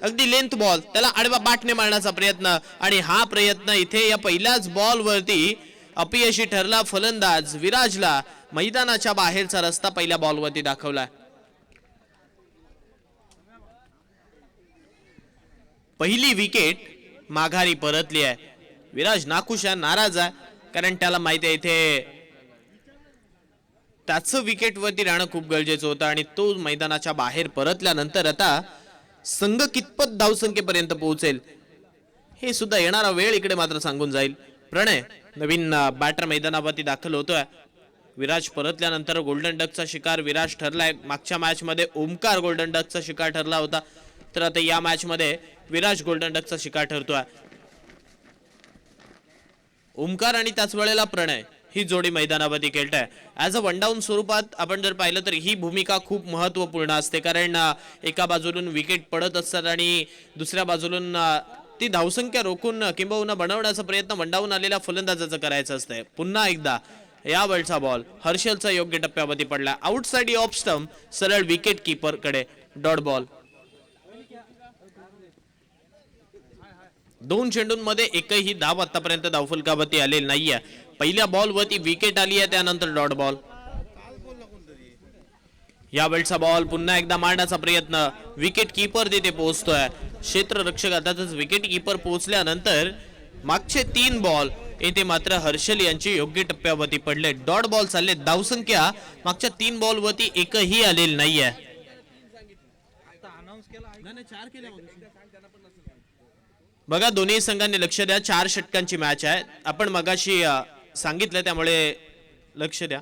अगदी length ball, त्याला आडवा बाटने मारण्याचा प्रयत्न आणि हा प्रयत्न इथे या पहिल्याच बॉल वरती अपयशी ठरला. फलंदाज विराजला मैदानाच्या बाहेरचा रस्ता पहिल्या बॉल वरती दाखवला. पहिली विकेट माघारी परतली आहे. विराज नाखुश आहे, नाराज आहे, कारण त्याला माहिती आहे इथे त्याचं विकेट वरती राहणं खूप गरजेचं होतं आणि तो मैदानाच्या बाहेर परतल्यानंतर आता संघ कितपत धावसंख्येपर्यंत पोहोचेल हे सुद्धा येणारा वेळ इकडे मात्र सांगून जाईल. प्रणय नवीन बॅटर मैदानावरती दाखल होतोय. विराज परतल्यानंतर गोल्डन डकचा शिकार विराज ठरलाय. मागच्या मॅच मध्ये ओमकार गोल्डन डकचा शिकार ठरला होता, तर आता या मॅच मध्ये विराज गोल्डन डकचा शिकार ठरतोय. ओमकार आणि त्याच वेळेला प्रणय ही जोडी मैदानावरती खेळताय. ऍज अ वन डाऊन स्वरूपात आपण जर पाहिलं तर ही भूमिका खूप महत्वपूर्ण असते, कारण एका बाजूला विकेट पडत असतात आणि दुसऱ्या बाजूला ती धावसंख्या रोखून किंबहुना बनवण्याचा प्रयत्न वन डाऊन आलेल्या फलंदाजाचं करायचं असतंय. पुन्हा एकदा या वेळचा बॉल हर्षलचा योग्य टप्प्यावरती पडला. आउटसाइड ऑफ स्टंप, सरळ विकेट किपर कडे डॉट बॉल. दोन चेंडूंमध्ये एकही धाव आतापर्यंत धावफलकावरती आलेली नाहीये. पहिल्या बॉल वरती विकेट आली आहे, त्यानंतर डॉट बॉल. या वेळचा बॉल पुन्हा एकदा मारण्याचा प्रयत्न, विकेट किपर तिथे पोहोचतोय. क्षेत्ररक्षक अर्थातच विकेट किपर पोहोचल्यानंतर मागचे 3 बॉल येथे मात्र हर्षल यांची योग्य टप्प्यावरती पडले. डॉट बॉल चालले. धावसंख्या मागच्या 3 बॉल वरती एकही आलेली नाहीये. बघा दोन्ही संघांनी लक्ष द्या, 4 षटकांची मॅच आहे. आपण मगाशी सांगितलं त्यामुळे लक्ष द्या.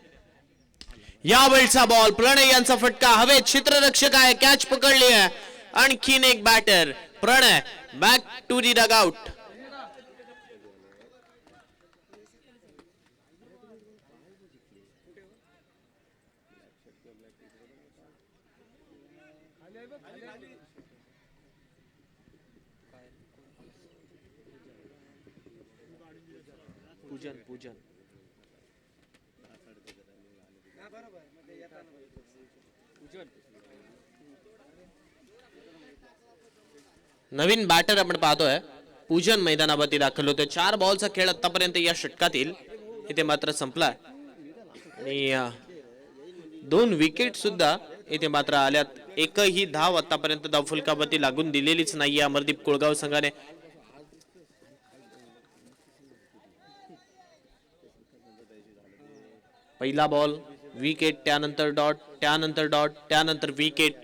या वेळचा बॉल प्रणय यांचा फटका हवेत. क्षेत्ररक्षक आहे, कॅच पकडली आहे. आणखीन एक batter Pranay back to the dugout. Pujan नवीन बॅटर आपण पाहतोय. पूजन मैदानावरती दाखल होते. 4 बॉलचा खेळ आतापर्यंत या षटकातील इथे मात्र संपला आणि 2 विकेट सुद्धा इथे मात्र आल्यात. एकही धाव आतापर्यंत धावफलकावरती लागून दिलेलीच नाहीये अमरदीप कोळगाव संघाने. पहिला बॉल विकेट, त्यानंतर डॉट, त्यानंतर डॉट, त्यानंतर विकेट.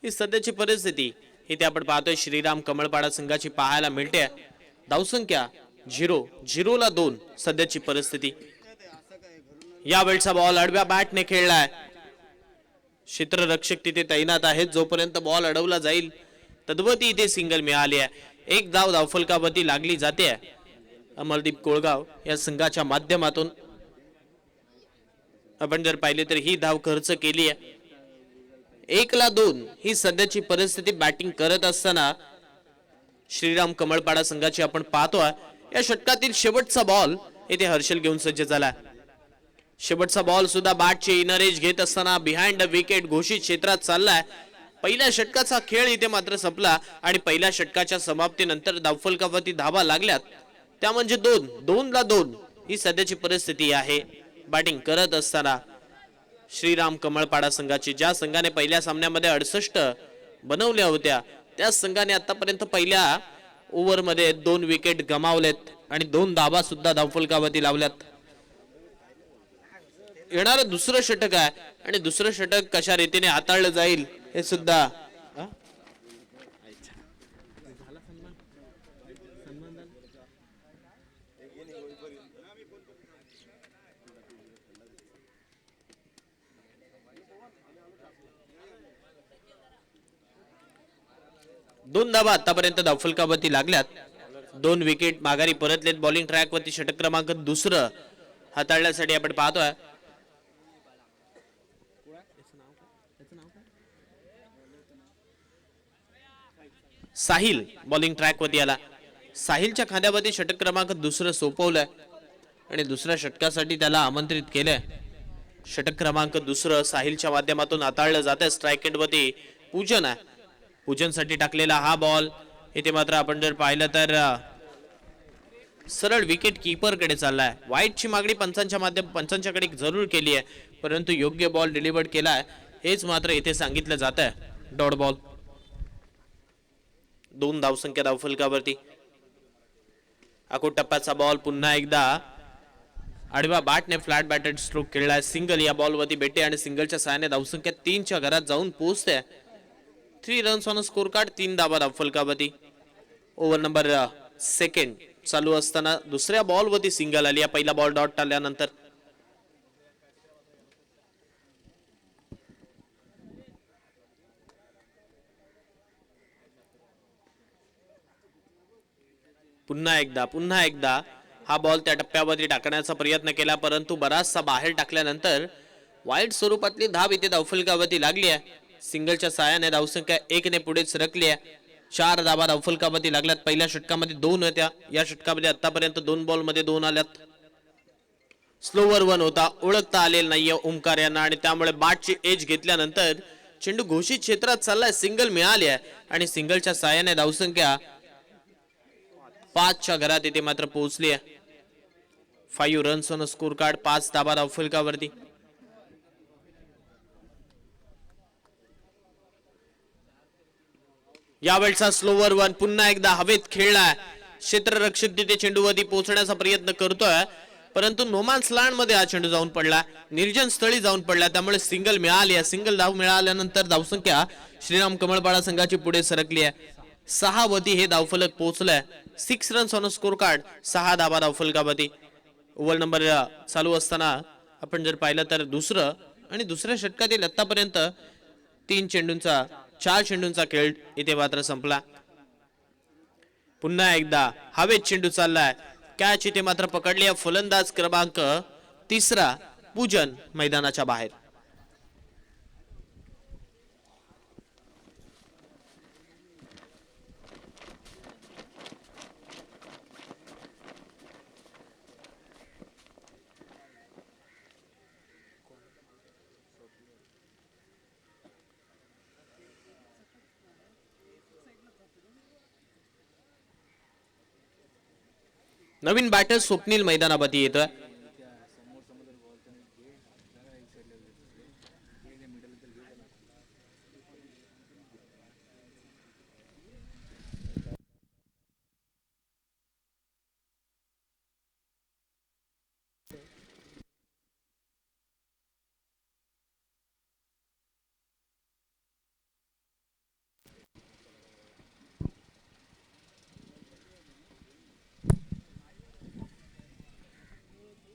ही सध्याची परिस्थिती इथे आपण पाहतोय श्रीराम कमळपाडा संघाची पाहायला मिळते. धावसंख्या 0-0ला 2 सध्याची परिस्थिती. या वेळचा बॉल आडव्या बॅटने खेळलाय. क्षेत्ररक्षक तिथे तैनात आहेत. जोपर्यंत बॉल अडवला जाईल तद्वती इथे सिंगल मिळाली आहे. एक धाव धावफलकावरती लागली जाते अमरदीप कोळगाव या संघाच्या माध्यमातून. आपण जर पाहिले तर ही धाव खर्च केली आहे. 1-2 ही सध्याची परिस्थिती बॅटिंग करत असताना श्रीराम कमळपाडा संघाची आपण पाहतोय. या षटकातील शेवटचा बॉल इथे हर्षल घेऊन सज्ज झाला. शेवटचा बॉल सुद्धा बॅटचे इनर एज घेत असताना बिहाइंड द विकेट घोषित क्षेत्रात चाललाय. पहिल्या षटकाचा खेळ इथे मात्र संपला आणि पहिल्या षटकाच्या समाप्तीनंतर धावफलकावरती धावा लागल्यात. त्या म्हणजे 2-2 ही सध्याची परिस्थिती आहे बॅटिंग करत असताना श्रीराम कमळपाडा संघाची. ज्या संघाने पहिल्या सामन्यामध्ये 68 बनवल्या होत्या त्या संघाने आतापर्यंत पहिल्या ओव्हरमध्ये 2 विकेट गमावलेत आणि 2 धावा सुद्धा धावफलकावरती लावल्यात. येणारं दुसरं षटक आहे आणि दुसरं षटक कशा रीतीने हाताळलं जाईल हे सुद्धा दोन धावा आतापर्यंत धावफलकावरती लागल्यात. 2 विकेट माघारी परतलेत. बॉलिंग ट्रॅक वरती षटक क्रमांक 2 हाताळण्यासाठी आपण पाहतोय. साहिल बॉलिंग ट्रॅक वरती आला. साहिलच्या खांद्यावरती षटक क्रमांक 2 सोपवलंय आणि दुसऱ्या षटकासाठी त्याला आमंत्रित केलंय. षटक क्रमांक 2 साहिलच्या माध्यमातून हाताळलं जाते. स्ट्राइक एंड वरती पूजन आहे. पूजनसाठी टाकलेला हा बॉल इथे मात्र आपण जर पाहिलं तर सरळ विकेट कीपर कडे चाललाय. वाईटची मागणी पंचांच्याकडे जरूर केली आहे, परंतु योग्य बॉल डिलिव्हर्ड केलाय हेच मात्र इथे सांगितलं जात आहे. Dot ball. 2 धावसंख्या धावफलकावरती. अकोट टप्प्याचा बॉल पुन्हा एकदा आडव्या बॅटने फ्लॅट बॅटेड स्ट्रोक खेळलाय. सिंगल या बॉलवरती बेटे आणि सिंगलच्या सहाय्याने धावसंख्या 3च्या घरात जाऊन पोहोचते. 3 रन्स ऑन स्कोर कार्ड. 3 धावा धावफलकावरती. ओव्हर नंबर सेकंड चालू असताना दुसऱ्या बॉलवरती सिंगल आली. पहिला बॉल डॉट आल्यानंतर पुन्हा एकदा हा बॉल त्या टप्प्यावरती टाकण्याचा प्रयत्न केला, परंतु बराचसा बाहेर टाकल्यानंतर वाईट स्वरूपातली धाव इथे धावफलकावरती लागली आहे. सिंगलच्या साहाय्याने धावसंख्या 1 ने पुढे सरकली आहे. 4 धावा धावफलकावरती लागल्यात. पहिल्या षटकामध्ये 2 होत्या, या षटकामध्ये आतापर्यंत 2 बॉल मध्ये 2 आल्यात. स्लोवर 1 होता, ओळखता आलेला नाहीये ओमकार यांना आणि त्यामुळे बॅटची एज घेतल्यानंतर चेंडू घोषित क्षेत्रात चाललाय. सिंगल मिळाली आहे आणि सिंगलच्या साहाय्याने धावसंख्या 5च्या घरात इथे मात्र पोहोचली आहे. 5 रन्स ऑन स्कोर कार्ड. 5 धावा धावफलकावरती. यावेळचा स्लोवर 1 पुन्हा एकदा हवेत खेळलाय. क्षेत्ररक्षक तिथे चेंडूवरती पोहोचण्याचा प्रयत्न करतोय, परंतु नोमॅन्स लँड मध्ये हा चेंडू जाऊन पडला, निर्जन स्थळी जाऊन पडला. त्यामुळे सिंगल मिळाली आहे. सिंगल धाव मिळाल्यानंतर धावसंख्या श्रीराम कमळपाडा संघाची पुढे सरकली आहे. 6 वरती हे धावफलक पोहोचलंय. 6 रन्स ऑन स्कोर कार्ड. 6 धावा धावफलकावरती. ओव्हर नंबर चालू असताना आपण जर पाहिलं तर दुसऱ्या षटकातील आतापर्यंत 4 चेंडूंचा खेळ इथे मात्र संपला. पुन्हा एकदा हवेत चेंडू चाललाय. कॅच इथे मात्र पकडली आहे. फलंदाज क्रमांक 3 पूजन मैदानाच्या बाहेर. नवीन बॅटर स्वप्नील मैदानावरती येतोय.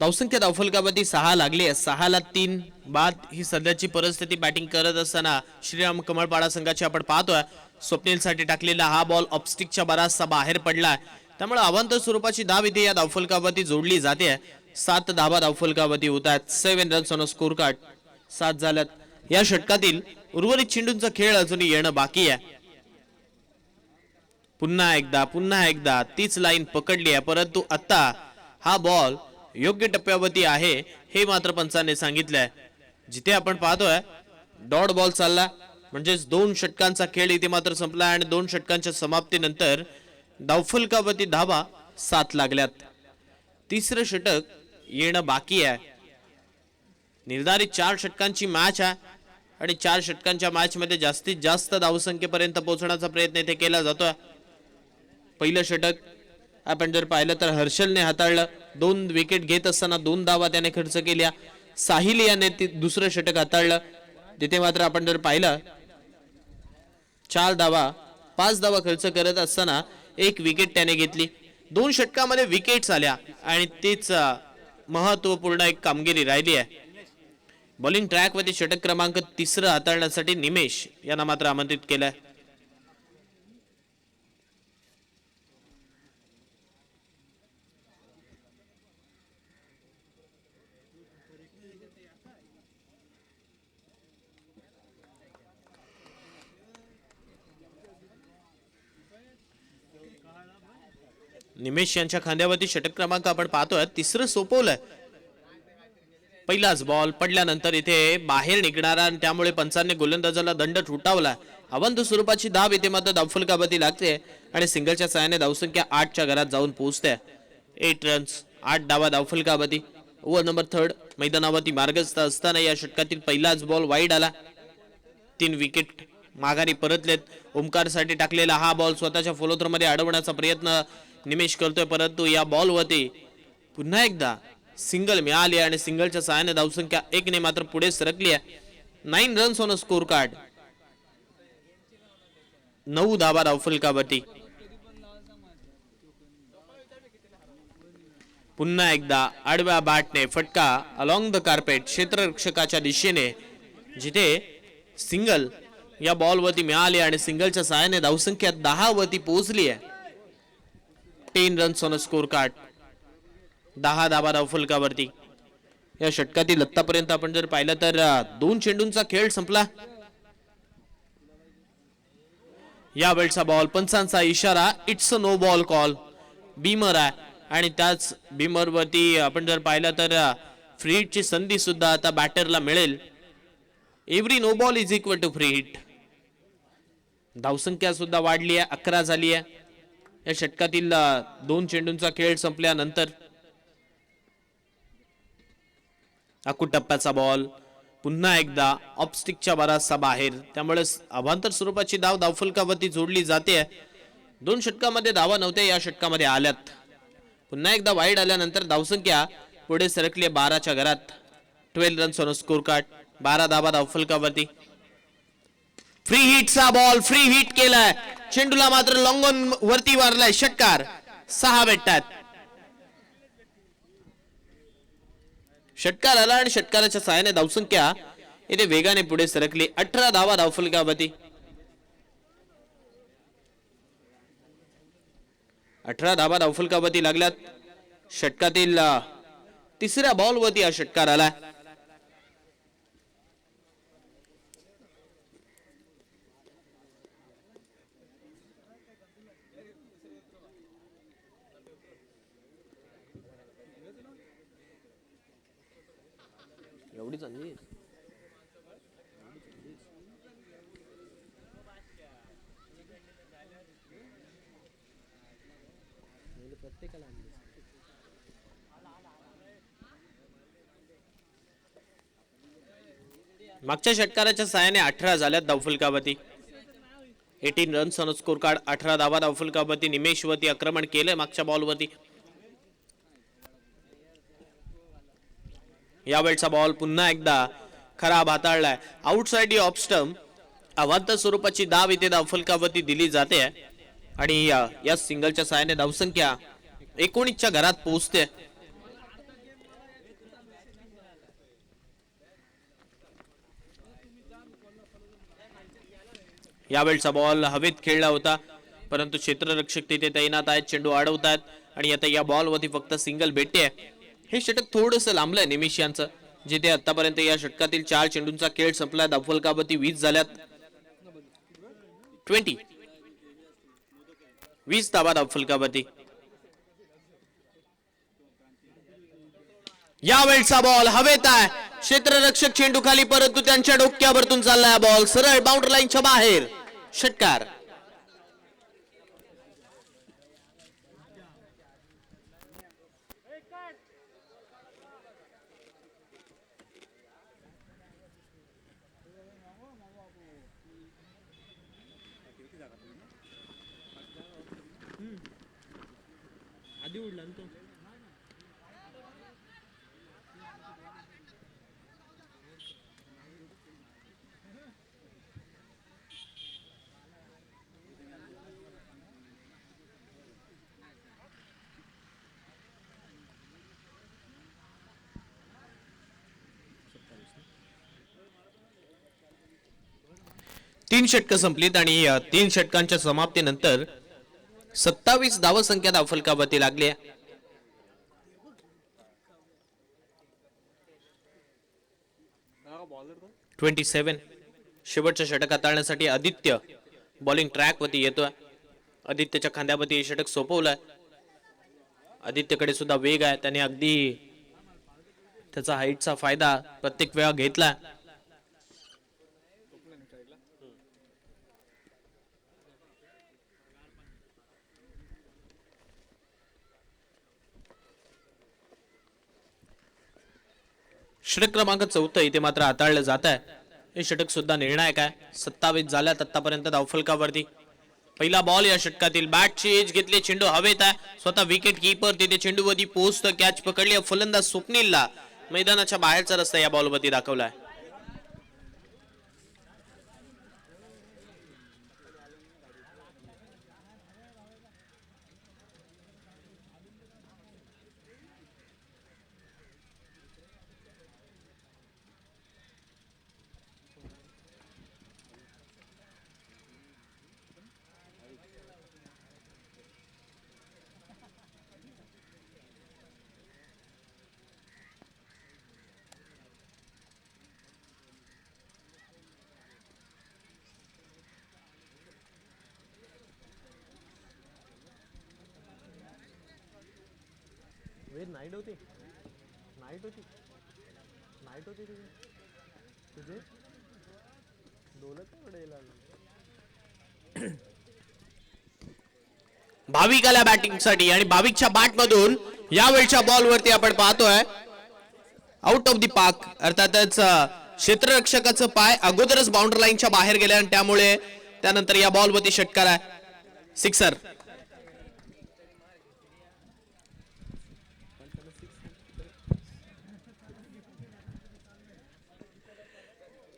धावसंख्या धावफलकावरती 6 लागली आहे. 6ला 3 बाद ही सध्याची परिस्थिती बॅटिंग करत असताना श्रीराम कमळपाडा संघाची आपण पाहतोय. स्वप्नीलसाठी टाकलेला हा बॉल ऑफस्टिकच्या बराचसा बाहेर पडलाय, त्यामुळे अवांतर स्वरूपाची धाव इथे या धावफलकावरती जोडली जाते. 7 धावा धावफलकावरती होत आहेत. 7 रन्स ऑन स्कोर कार्ड. 7 झाल्यात. या षटकातील उर्वरित चेंडूंचा खेळ अजूनही येणं बाकी आहे. पुन्हा एकदा तीच लाईन पकडली आहे, परंतु आता हा बॉल योग्य टप्प्यावरती आहे हे मात्र पंचाने सांगितलंय. जिथे आपण पाहतोय डॉट बॉल चालला, म्हणजेच 2 षटकांचा खेळ इथे मात्र संपला आणि 2 षटकांच्या समाप्तीनंतर धावफलकावरती धावा 7 लागल्यात. 3रं षटक येणं बाकी आहे. निर्धारित 4 षटकांची मॅच आहे आणि 4 षटकांच्या मॅच मध्ये जास्तीत जास्त धावसंख्येपर्यंत पोहोचण्याचा प्रयत्न इथे केला जातोय. पहिलं षटक आपण जर पाहिलं तर हर्षलने हाताळलं. 2 विकेट घेत असताना 2 धावा त्याने खर्च केल्या. साहिल याने दुसरं षटक हाताळलं, तिथे मात्र आपण जर पाहिलं 4 धावा 5 धावा खर्च करत असताना 1 विकेट त्याने घेतली. 2 षटकामध्ये विकेट्स आल्या आणि तीच महत्वपूर्ण एक कामगिरी राहिली आहे. बॉलिंग ट्रॅकवरती षटक क्रमांक 3 हाताळण्यासाठी निमेश यांना मात्र आमंत्रित केलंय. निमेश यांच्या खांद्यावरती षटक क्रमांक आपण पाहतोय. 3रं सोपवलंय. पहिलाच बॉल पडल्यानंतर इथे बाहेर निघणारा आणि त्यामुळे पंचांनी गोलंदाजाला दंड ठोठावला अवंत स्वरूपाची धाव इथे मात्र धावफलकावरती लागते आणि सिंगलच्या साहाय्याने धावसंख्या 8च्या घरात जाऊन पोहोचते. 8 रन्स 8 धावा धावफलकावरती. ओव्हर नंबर 3 मैदानावरती मार्गस्थ असताना या षटकातील पहिलाच बॉल वाईड आला. 3 विकेट माघारी परतलेत. ओमकारसाठी टाकलेला हा बॉल स्वतःच्या फॉलोथ्रोमध्ये अडवण्याचा प्रयत्न निमेश करतोय, परंतु या बॉलवरती पुन्हा एकदा सिंगल मिळाली आणि सिंगलच्या सहाय्याने धावसंख्या 1 ने मात्र पुढे सरकली आहे. 9 runs on a score card. 9 धावा धावफलकावरती. पुन्हा एकदा आडव्या बॅटने फटका अलॉंग द कार्पेट क्षेत्ररक्षकाच्या दिशेने, जिथे सिंगल या बॉलवरती मिळाली आणि सिंगलच्या सहाय्याने धावसंख्या 10 वरती पोहोचली आहे. 10 runs on a score card. 10 धावा धावफलकावरती. या षटकातील आतापर्यंत आपण जर पाहिलं तर 2 चेंडूंचा खेळ संपला. यावेळचा बॉल पंचांचा इशारा, it's a no ball call. Beamer आहे आणि त्याच बीमर वरती आपण जर पाहिलं तर फ्री हिटची संधी सुद्धा आता बॅटरला मिळेल. Every no ball is equal to free hit. धावसंख्या सुद्धा वाढली आहे, 11 झाली आहे. या षटकातील 2 चेंडूंचा खेळ संपल्यानंतर टप्प्याचा बॉल पुन्हा एकदा ऑफस्टिकच्या बराचसा बाहेर, त्यामुळे अवांतर स्वरूपाची धाव धावफलकावरती जोडली जाते. 2 षटकामध्ये धावा नव्हत्या, या षटकामध्ये आल्यात. पुन्हा एकदा वाईड आल्यानंतर धावसंख्या पुढे सरकली 12च्या घरात. 12 रन्स ऑन स्कोर कार्ड. 12 धावा धावफलकावरती. फ्री हिटचा बॉल फ्री हिट केलाय, चेंडूला मात्र लॉंग ऑन वरती मारलाय षटकार. 6 भेटतात. षटकार आला आणि षटकाराच्या सहाय्याने धावसंख्या इथे वेगाने पुढे सरकली. 18 धावा धावफलकावरती. 18 धावा धावफलकावरती लागल्यात. षटकातील 3ऱ्या बॉलवरती हा षटकार आला. एवढी चांगली मागच्या षटकाराच्या साहाय्याने 18 झाल्यात धावफलकावरती. 18 रन्स ऑन स्कोर कार्ड. 18 धावा धावफलकावरती. निमेशवरती आक्रमण केलंय मागच्या बॉलवरती. यावेळचा बॉल पुन्हा एकदा खराब हाताळलाय. Outside off stump. अवांतर स्वरूपाची धाव इथे धावफलकावरती दिली जाते आणि या सिंगलच्या साहाय्याने धावसंख्या 19च्या घरात पोहोचते. यावेळचा बॉल हवेत खेळला होता, परंतु क्षेत्ररक्षक तिथे तैनात आहेत, चेंडू अडवतात आणि आता या बॉलवरती फक्त सिंगल भेटते. हे षटक थोडंसं लांबलंय निमिष यांचं, जिथे आतापर्यंत या षटकातील 4 चेंडूंचा खेळ संपला. धावफलकावरती 20 झाल्यात. 20 धावा धावफलकावरती. यावेळचा बॉल हवेत आहे. क्षेत्ररक्षक चेंडू खाली, परंतु त्यांच्या डोक्यावरतून चाललाय बॉल सरळ बाउंड्री लाईनच्या बाहेर. षटकार. आधी उडला तो. 3 षटकं संपलीत आणि 3 षटकांच्या समाप्तीनंतर 27 धावसंख्या धावफलकावरती लागली. 27. शेवटच्या षटक हाताळण्यासाठी आदित्य बॉलिंग ट्रॅक वरती येतोय. आदित्यच्या खांद्यावरती हे षटक सोपवलंय. आदित्यकडे सुद्धा वेग आहे, त्याने अगदी त्याचा हाईटचा फायदा प्रत्येक वेळा घेतला. षटक क्रमांक 4 इथे मात्र हाताळलं जात आहे. हे षटक सुद्धा निर्णायक आहे. 27 झाल्यात आतापर्यंत धावफलकावरती. पहिला बॉल या षटकातील. बॅटची एज घेतली, चेंडू हवेत आहे. स्वतः विकेट कीपर तिथे चेंडूवरती पोहोचतं. कॅच पकडली. फलंदाज स्वप्नीलला मैदानाच्या बाहेरचा रस्ता या बॉलवरती दाखवलाय. नाईट होती तुझे भाविक आला बॅटिंग साठी आणि भाविकच्या बॅट मधून यावेळच्या बॉल वरती आपण पाहतोय आउट ऑफ द पार्क. अर्थातच क्षेत्ररक्षकाचं पाय अगोदरच बाउंड्री लाईनच्या बाहेर गेले आणि त्यामुळे त्यानंतर या बॉल वरती षटकार आहे. सिक्सर.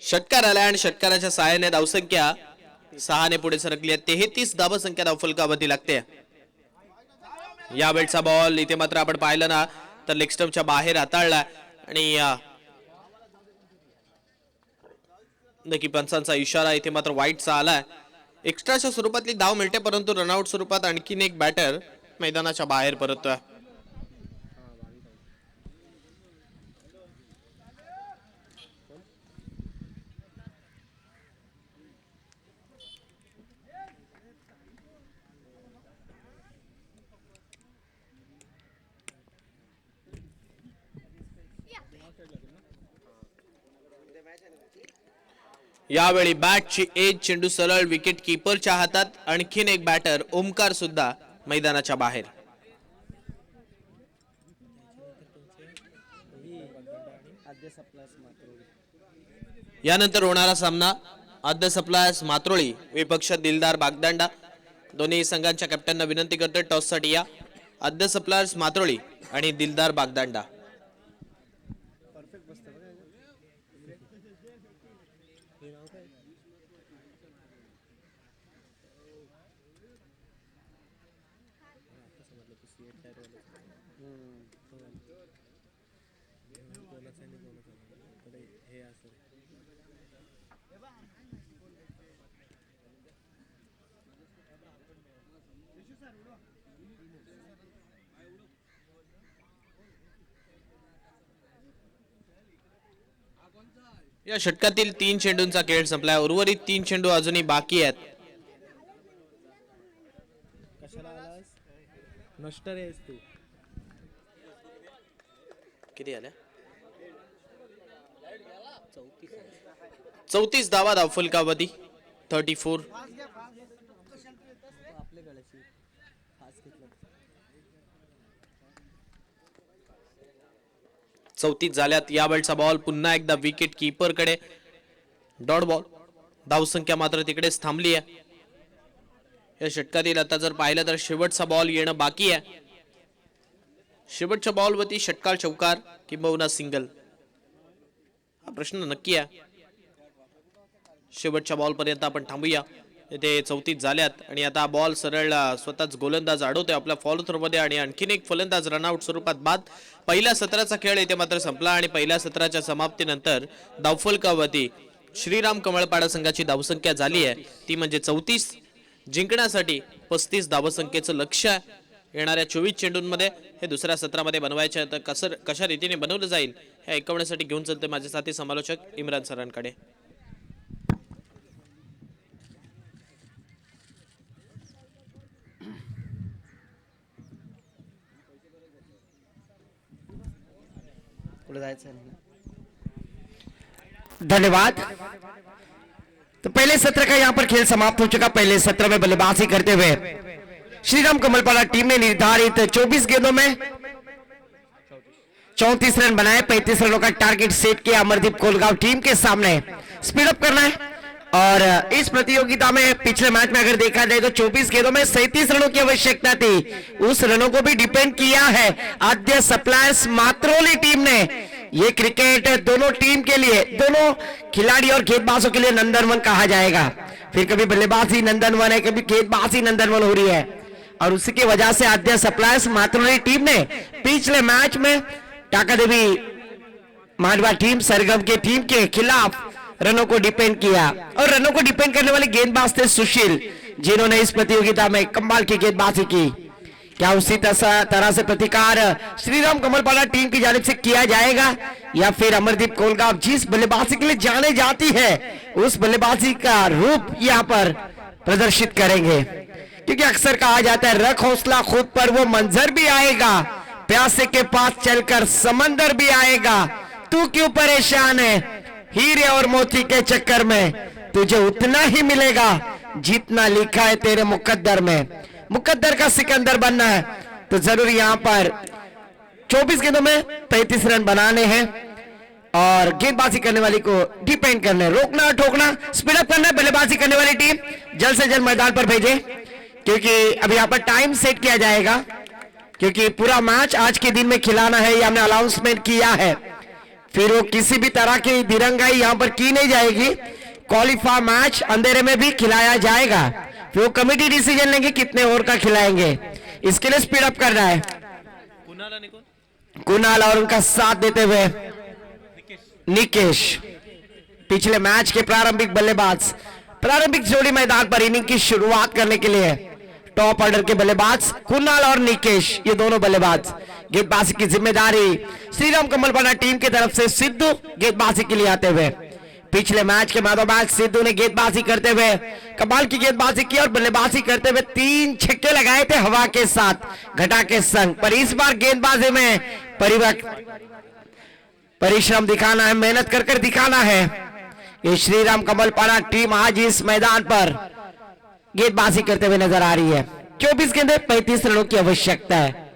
षटकार आला आणि षटकाराच्या सहाय्याने धावसंख्या 6 ने पुढे सरकली आहे. 33 धावसंख्या धावफलकावरती लागते. यावेळचा बॉल इथे मात्र आपण पाहिलं ना तर लेग स्टंपच्या बाहेर हाताळला आणि नक्की पंचांचा इशारा इथे मात्र वाईटचा आलाय. एक्स्ट्राच्या स्वरूपातली धाव मिळते परंतु रनआउट स्वरूपात आणखीन एक बॅटर मैदानाच्या बाहेर परततोय. यावेळी बॅटची एज चेंडू सरळ विकेट कीपरच्या हातात. आणखीन एक बॅटर ओमकार सुद्धा मैदानाच्या बाहेर. यानंतर होणारा सामना आद्य सप्लायर्स मात्रोळी विपक्ष दिलदार बागदांडा. दोन्ही संघांच्या कॅप्टनना विनंती करते टॉस साठी या. आद्य सप्लायर्स मात्रोळी आणि दिलदार बागदांडा. या षटकातील 3 चेंडूंचा खेळ संपलाय. उर्वरित 3 चेंडू अजूनही बाकी आहेत. किती आल्या? 34 धावा धावफलकावरती. 34. 34 झाल्यात. यावेळचा बॉल पुन्हा एकदा विकेट कीपर कडे. Dot ball. धावसंख्या मात्र तिकडेच थांबली आहे. या षटकातील आता जर पाहिलं तर शेवटचा बॉल येणं बाकी आहे. शेवटच्या बॉलवरती षटकार चौकार किंबहुना सिंगल हा प्रश्न नक्की आहे. शेवटच्या बॉल पर्यंत आपण थांबूया. इथे 34 झाल्यात आणि आता बॉल सरळ स्वतःच गोलंदाज अडवतोय आपल्या फॉलो थ्रो मध्ये आणि आणखीन एक फलंदाज रनआउट स्वरूपात बाद. पहिल्या सत्राचा खेळ इथे मात्र संपला आणि पहिल्या सत्राच्या समाप्तीनंतर धावफलकावरती श्रीराम कमळपाडा संघाची धावसंख्या झाली आहे ती म्हणजे 34. जिंकण्यासाठी 35 धावसंख्येचं लक्ष्य येणाऱ्या 24 चेंडूंमध्ये हे दुसऱ्या सत्रामध्ये बनवायचे. तर कशा रीतीने बनवलं जाईल हे ऐकवण्यासाठी घेऊन चलते माझे साथी समालोचक इम्रान सरांकडे. धन्यवाद. तो पहले सत्र का यहाँ पर खेल समाप्त हो चुका. पहले सत्र में बल्लेबाजी करते हुए श्रीराम कमलपाड़ा टीम ने निर्धारित 24 गेंदों में 34 रन बनाए, 35 रनों का टारगेट सेट किया अमरदीप कोलगांव टीम के सामने। स्पीड अप करना है और इस प्रतियोगिता में पिछले मैच में अगर देखा जाए तो 24 गेंदों में 37 रनों की आवश्यकता थी, उस रनों को भी डिपेंड किया है आद्य सप्लायर्स मात्रोली टीम ने। ये क्रिकेट दोनों टीम के लिए, दोनों खिलाड़ी और गेंदबाजों के लिए नंदन वन कहा जाएगा। फिर कभी बल्लेबाजी नंदन वन है, कभी गेंदबाजी नंदन वन हो रही है और उसी की वजह से आद्य सप्लायर्स मात्रोली टीम ने पिछले मैच में टाका देवी मांडवा टीम सरगम के टीम के खिलाफ रनों को डिपेंड किया और रनों को डिपेंड करने वाले गेंदबाज थे सुशील, जिन्होंने इस प्रतियोगिता में कमाल की गेंदबाजी की। क्या उसी तरह से प्रतिकार श्रीराम कमलपाड़ा टीम की जानिब से किया जाएगा या फिर अमरदीप कोलगांव जिस बल्लेबाजी के लिए जाने जाती है उस बल्लेबाजी का रूप यहां पर प्रदर्शित करेंगे? क्योंकि अक्सर कहा जाता है रख हौसला खुद पर, वो मंजर भी आएगा, प्यासे के पास चलकर समंदर भी आएगा, तू क्यों परेशान है, हीरे और मोती के चक्कर में तुझे उतना ही मिलेगा जितना लिखा है तेरे मुकद्दर में। मुकद्दर का सिकंदर बनना है तो जरूर यहां पर 24 गेंदों में 35 रन बनाने हैं और गेंदबाजी करने वाली को डिपेंड करना है, रोकना ठोकना, स्पीड अप करना है। बल्लेबाजी करने वाली टीम जल्द से जल्द मैदान पर भेजे क्योंकि अब यहां पर टाइम सेट किया जाएगा, क्योंकि पूरा मैच आज के दिन में खिलाना है, ये हमने अनाउंसमेंट किया है। फिर वो किसी भी तरह की दिरंगाई यहां पर की नहीं जाएगी, क्वालिफाई मैच अंधेरे में भी खिलाया जाएगा, फिर वो कमेटी डिसीजन लेंगे कितने ओवर का खिलाएंगे। इसके लिए स्पीड अप करना है। कुणाल और उनका साथ देते हुए निकेश, पिछले मैच के प्रारंभिक बल्लेबाज, प्रारंभिक जोड़ी मैदान पर इनिंग की शुरुआत करने के लिए टॉप ऑर्डर के बल्लेबाज कुणाल और निकेश, ये दोनों बल्लेबाज। गेंदबाजी की जिम्मेदारी श्रीराम कमलपाड़ा टीम की तरफ से सिद्धू गेंदबाजी के लिए आते हुए। पिछले मैच के मैच सिद्धू ने गेंदबाजी करते हुए कमाल की गेंदबाजी की और बल्लेबाजी करते हुए 3 छक्के लगाए थे हवा के साथ घटा के संग, पर इस बार गेंदबाजी में परिश्रम दिखाना है, मेहनत कर दिखाना है। ये श्रीराम कमलपाड़ा टीम आज इस मैदान पर गेंदबाजी करते हुए नजर आ रही है। 24 गेंदें 35 रनों की आवश्यकता है।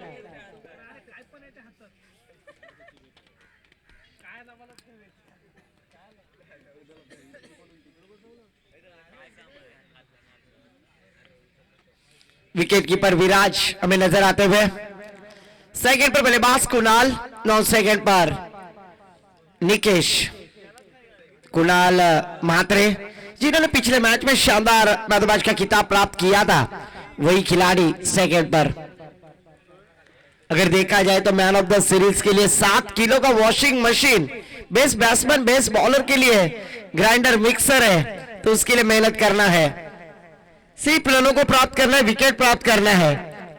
विकेट कीपर विराज हमें नजर आते हुए, सेकंड पर बल्लेबाज कुणाल, 9 सेकंड पर निकेश। कुणाल म्हात्रे जिन्होंने पिछले मैच में शानदार मैच का खिताब प्राप्त किया था, वही खिलाड़ी सेकंड पर। अगर देखा जाए तो मैन ऑफ द सीरीज के लिए 7 किलो का washing machine, best batsman best bowler के लिए ग्राइंडर मिक्सर है, तो उसके लिए मेहनत करना है, सिर्फ रनों को प्राप्त करना है, विकेट प्राप्त करना है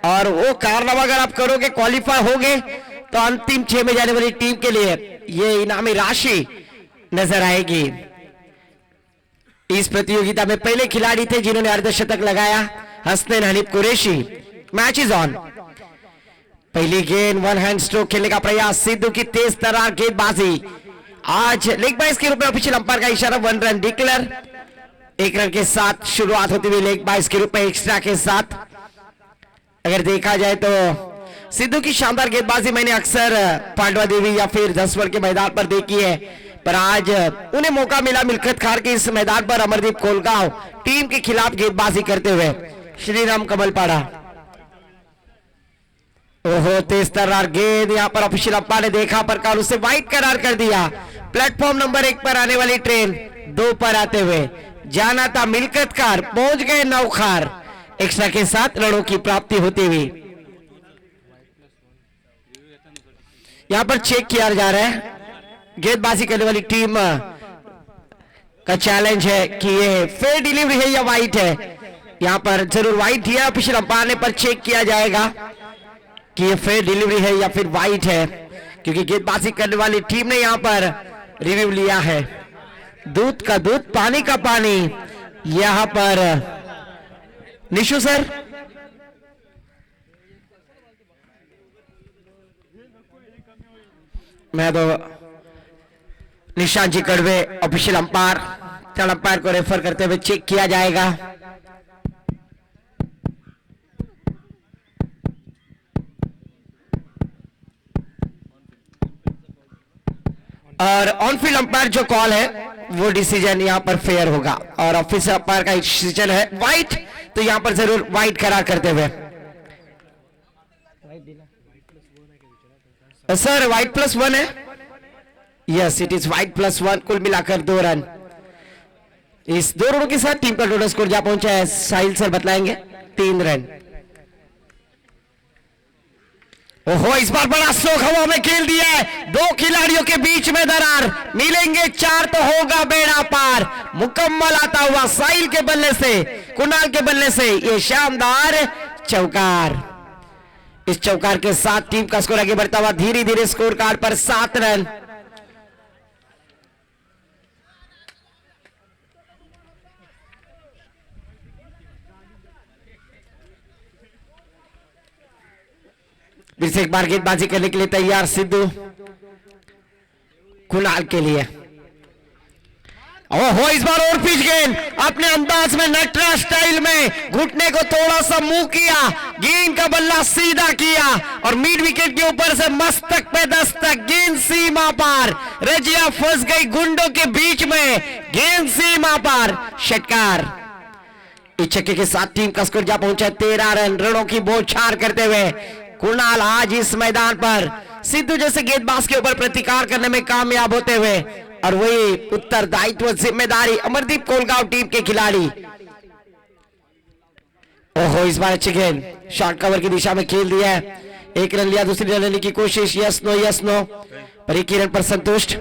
और वो कारनामा अगर आप करोगे, क्वालिफाई होगे तो अंतिम 6 में जाने वाली टीम के लिए ये इनामी राशि नजर आएगी। इस प्रतियोगिता में पहले खिलाड़ी थे जिन्होंने अर्धशतक लगाया, Hasnain Hanif Qureshi. Match is on. पहली गेंद, वन हैंड स्ट्रोक खेलने का प्रयास, सिद्धू की तेज तर्रार गेंदबाजी। आज लेग बाइस के रूप में ऑफिशियल अंपायर का इशारा, 1 रन डिक्लेयर। 1 रन के साथ शुरुआत होती हुई लेग बाइस के रूप में एक्स्ट्रा के साथ। अगर देखा जाए तो सिद्धू की शानदार गेंदबाजी मैंने अक्सर पांडवा देवी या फिर जसवल के मैदान पर देखी है, पर आज उन्हें मौका मिला मिल्खत खार के इस मैदान पर अमरदीप कोलगांव टीम के खिलाफ गेंदबाजी करते हुए। श्रीराम कमलपाड़ा, ओहो तेज तर्रार गेंद, यहां पर ऑफिशियल अंपायर ने देखा पर काल उसे वाइड करार कर दिया। प्लेटफॉर्म नंबर 1 पर आने वाली ट्रेन 2 पर आते हुए जाना था मिल्खत खार, पहुंच गए नौखार। एक्स्ट्रा के साथ रनों की प्राप्ति होती हुई यहां पर चेक किया जा रहा है। गेंदबाजी करने वाली टीम का चैलेंज है कि ये फेयर डिलीवरी है या वाइट है। यहां पर जरूर वाइट है, ऑफिशियल अंपायर ने पर चेक किया जाएगा कि ये फेयर डिलीवरी है या फिर वाइट है, क्योंकि गेंदबाजी करने वाली टीम ने यहां पर रिव्यू लिया है। दूध का दूध, पानी का पानी। यहां पर निशु सर, मैं तो निशांत जी कड़वे ऑफिशियल अंपायर, थर्ड अंपायर को रेफर करते हुए चेक किया जाएगा। और ऑन फील्ड अंपायर जो कॉल है वो डिसीजन यहाँ पर फेयर होगा और ऑफिसर अंपायर का डिसीजन है वाइट, तो यहाँ पर जरूर वाइट करार करते हुए सर वाइट +1 है। यस इट इज वाइट +1, कुल मिलाकर 2 रन। इस 2 रनों के साथ टीम का टोटल स्कोर जा पहुंचा है, साहिल सर बतलाएंगे 3 रन। ओहो इस बार बड़ा स्ट्रोक हवा में खेल दिया है, 2 खिलाड़ियों के बीच में दरार, मिलेंगे 4 तो होगा बेड़ा पार। मुकम्मल आता हुआ साहिल के बल्ले से, कुणाल के बल्ले से ये शानदार चौकार। इस चौकार के साथ टीम का स्कोर आगे बढ़ता हुआ धीरे धीरे स्कोर कार्ड पर 7 रन। फिर से एक बार गेंदबाजी करने के लिए तैयार सिद्धू, कुणाल के लिए। ओहो इस बार और पिच गेंद अपने अंदाज में नटराज स्टाइल में घुटने को थोड़ा सा मुंह किया, गेंद का बल्ला सीधा किया और मिड विकेट के ऊपर से मस्तक पे दस्तक, गेंद सीमा पार, रजिया फंस गई गुंडों के बीच में, गेंद सीमा पार, षटकार। इस छक्के के साथ टीम का स्कोर जा पहुंचा 13 रन। रनों की बौछार करते हुए कुणाल आज इस मैदान पर सिद्धू जैसे गेंदबाज के ऊपर प्रतिकार करने में कामयाब होते हुए, और वही उत्तरदायित्व जिम्मेदारी अमरदीप कोलगांव टीम के खिलाड़ी। ओहो इस बार अच्छी गेंद शॉर्ट कवर की दिशा में खेल दिया है, 1 रन लिया, दूसरी रन लेने की कोशिश, यस नो पर 1 रन पर संतुष्ट।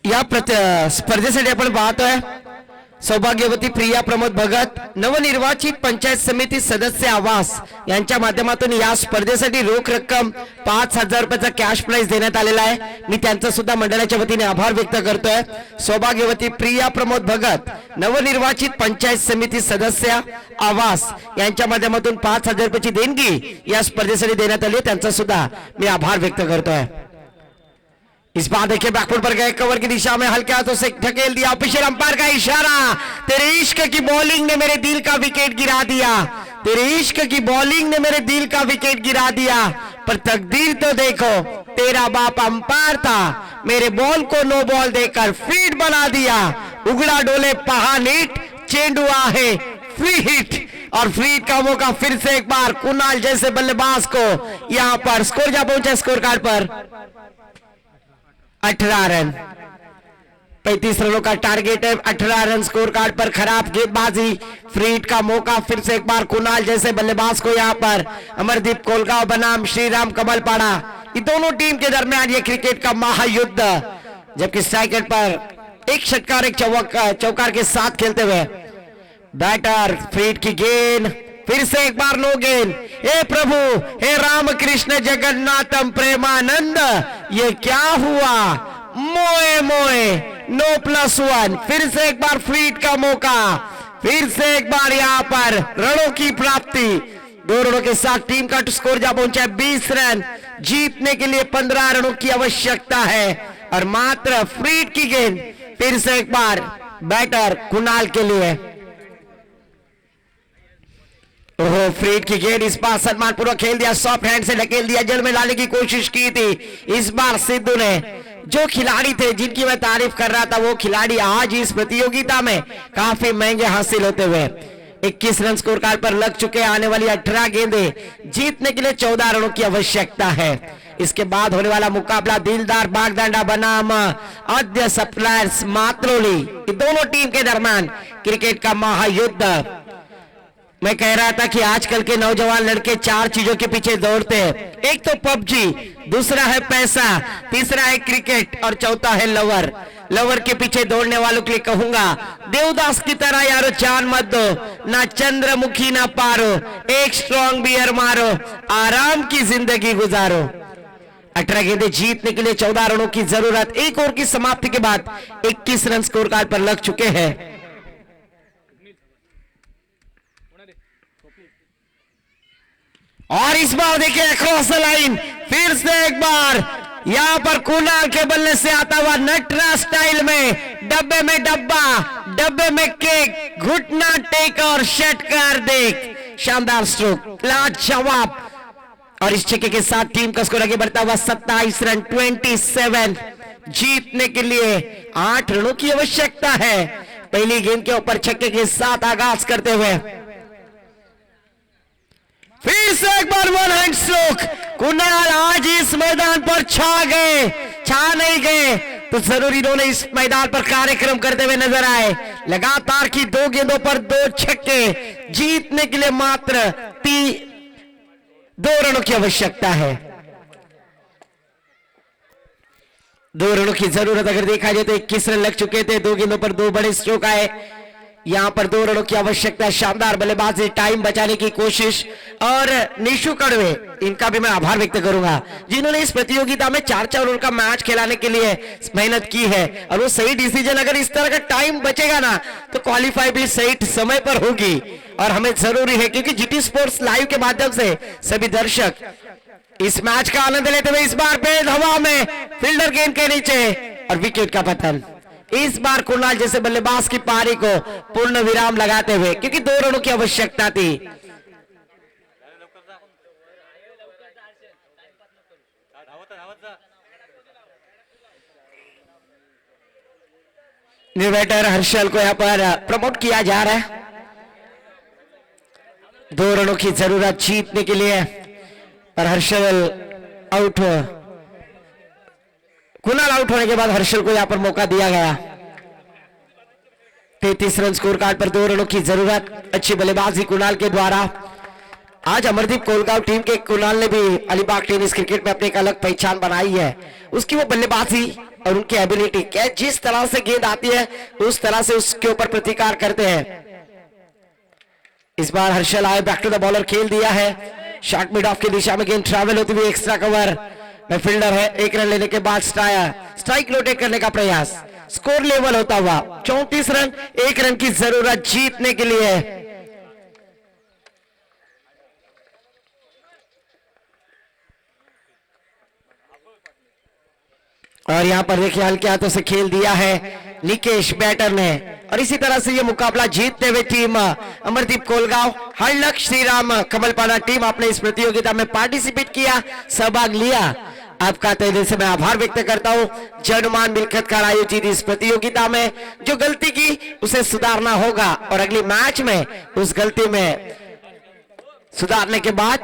या स्पर्धेसाठी आपण पाहतोय सौभाग्यवती प्रिया प्रमोद भगत नवनिर्वाचित पंचायत समिती सदस्य आवास यांच्या माध्यमातून या स्पर्धेसाठी रोख रक्कम 5,000 रुपयाचा कॅश प्राइज देण्यात आलेला आहे। मी त्यांचा सुद्धा मंडळाच्या वतीने आभार व्यक्त करतोय। सौभाग्यवती प्रिया प्रमोद भगत नवनिर्वाचित पंचायत समिती सदस्य आवास यांच्या माध्यमातून 5,000 रुपयाची देणगी या स्पर्धेसाठी देण्यात आली, त्यांचा सुद्धा मी आभार व्यक्त करतोय। इस बार देखिए बैकफुट पर गए, कवर की दिशा में हल्के हाथों से ढकेल दिया, ऑफिशियल अंपायर का इशारा, तेरे इश्क की बॉलिंग ने मेरे दिल का विकेट गिरा दिया, तेरे इश्क की बॉलिंग ने मेरे दिल का विकेट गिरा दिया, पर तकदीर तो देखो तेरा बाप अंपायर था, मेरे बॉल को नो बॉल देकर फील्ड बना दिया, उगड़ा डोले पहा नीट, चेंडू आहे फ्री हिट, और फ्री हिट का मौका फिर से एक बार कुणाल जैसे बल्लेबाज को यहां पर स्कोर जा पहुंचा स्कोर कार्ड पर 18 रन। 35 रनों का टारगेट है, 18 रन स्कोर कार्ड पर। खराब गेंदबाजी, फ्री हिट का मौका फिर से एक बार कुणाल जैसे बल्लेबाज को यहां पर अमरदीप कोलगांव बनाम श्रीराम कमलपाड़ा, ये दोनों टीम के दरमियान ये क्रिकेट का महायुद्ध, जबकि स्ट्राइक पर एक षटकार एक चौकार के साथ खेलते हुए बैटर, फ्री हिट की गेंद फिर से एक बार नो गेंद। हे प्रभु हे रामकृष्ण जगन्नाथम प्रेमानंद, ये क्या हुआ, मोए मोए नो +1। फिर से एक बार फ्री हिट का मौका, फिर से एक बार यहां पर रनों की प्राप्ति। 2 रनों के साथ टीम का स्कोर जा पहुंचा 20 रन। जीतने के लिए 15 रनों की आवश्यकता है और मात्र फ्री हिट की गेंद फिर से एक बार बैटर कुणाल के लिए। ओहो फ्री हिट की गेंद इस बार सम्मानपूर्वक खेल दिया, सॉफ्ट हैंड से ढकेल दिया, जल में लाने की कोशिश की थी। इस बार सिद्धू ने, जो खिलाड़ी थे जिनकी मैं तारीफ कर रहा था, वो खिलाड़ी आज इस प्रतियोगिता में काफी महंगे हासिल होते हुए 21 रन स्कोर कार्ड पर लग चुके। आने वाली 18 गेंदें जीतने के लिए 14 रनों की आवश्यकता है। इसके बाद होने वाला मुकाबला दिलदार बागदांडा बनाम आद्य सप्लायर्स मातरोली, दोनों टीम के दरमियान क्रिकेट का महायुद्ध। मैं कह रहा था कि आजकल के नौजवान लड़के 4 चीजों के पीछे दौड़ते हैं। एक तो पबजी, दूसरा है पैसा, तीसरा है क्रिकेट और चौथा है लवर। लवर के पीछे दौड़ने वालों के लिए कहूंगा, देवदास की तरह यारो जान मत दो, ना चंद्रमुखी ना पारो, एक स्ट्रॉन्ग बियर मारो, आराम की जिंदगी गुजारो। 18 गेंदें जीतने के लिए 14 रनों की जरूरत। एक ओवर की समाप्ति के बाद 21 रन स्कोर कार्ड पर लग चुके हैं। और इस बार देखिए अक्रॉस द लाइन, फिर से एक बार यहां पर कुणाल के बल्ले से आता हुआ नटराज स्टाइल में, डब्बे में डब्बा, डब्बे में केक, घुटना टेक और षटकार देख। शानदार स्ट्रोक, लाजवाब। और इस छक्के के साथ टीम का स्कोर आगे बढ़ता हुआ 27 रन 27। जीतने के लिए 8 रनों की आवश्यकता है। पहली गेंद के ऊपर छक्के के साथ आगाज करते हुए फिर से एक बार वन हैंड स्ट्रोक। कुणाल आज इस मैदान पर छा गए, छा नहीं गए तो जरूर इन्होंने इस मैदान पर कार्यक्रम करते हुए नजर आए। लगातार की 2 गेंदों पर 2 छक्के। जीतने के लिए मात्र 2 रनों की आवश्यकता है। 2 रनों की जरूरत अगर देखा जाए तो 21 रन लग चुके थे। 2 गेंदों पर 2 बड़े स्ट्रोक आए। यहां पर 2 रनों की आवश्यकता। शानदार बल्लेबाजी, टाइम बचाने की कोशिश। और निशु कड़वे, इनका भी मैं आभार व्यक्त करूंगा जिन्होंने इस प्रतियोगिता में 4-4 ओवर का मैच खिलाने के लिए मेहनत की है। और वो सही डिसीजन, अगर इस तरह का टाइम बचेगा ना तो क्वालिफाई भी सही समय पर होगी। और हमें जरूरी है क्योंकि जीटी स्पोर्ट्स लाइव के माध्यम से सभी दर्शक इस मैच का आनंद लेते हुए इस बार बेद हवा में, फील्डर गेंद के नीचे और विकेट का पतन। इस बार कुणाल जैसे बल्लेबाज की पारी को पूर्ण विराम लगाते हुए, क्योंकि 2 रनों की आवश्यकता थी। न्यू बैटर हर्षल को यहां पर प्रमोट किया जा रहा है। 2 रनों की जरूरत जीतने के लिए और हर्षल आउट हो। कुणाल आउट होने के बाद हर्षल को यहां पर मौका दिया गया। 33 रन स्कोर कार्ड पर 2 रनों की जरूरत। अच्छी बल्लेबाजी कुणाल के द्वारा। आज अमरदीप कोलगांव टीम के कुणाल ने भी अलीबाग टेनिस क्रिकेट में अपनी एक अलग पहचान बनाई है। उसकी वो बल्लेबाजी और उनकी एबिलिटी, क्या जिस तरह से गेंद आती है उस तरह से उसके ऊपर प्रतिकार करते हैं। इस बार हर्षल आए, बैक टू द बॉलर खेल दिया है। शॉर्ट मिड ऑफ की दिशा में गेंद ट्रैवल होती हुई एक्स्ट्रा कवर में फील्डर है। 1 रन लेने के बाद स्ट्राइक रोटेट करने का प्रयास। स्कोर लेवल होता हुआ 34 रन, 1 रन की जरूरत जीतने के लिए। और यहां पर देखिए हल्के हाथों से खेल दिया है निकेश बैटर ने। और इसी तरह से ये मुकाबला जीतते हुए टीम अमरदीप कोलगांव, हरलक श्रीराम कमलपाड़ा टीम आपने इस प्रतियोगिता में पार्टिसिपेट किया, सहभाग लिया। आपका तहे दिल से मैं आभार व्यक्त करता हूं। जनमान मिलखत कर आयोजित इस प्रतियोगिता में जो गलती की उसे सुधारना होगा और अगली मैच में उस गलती में सुधारने के बाद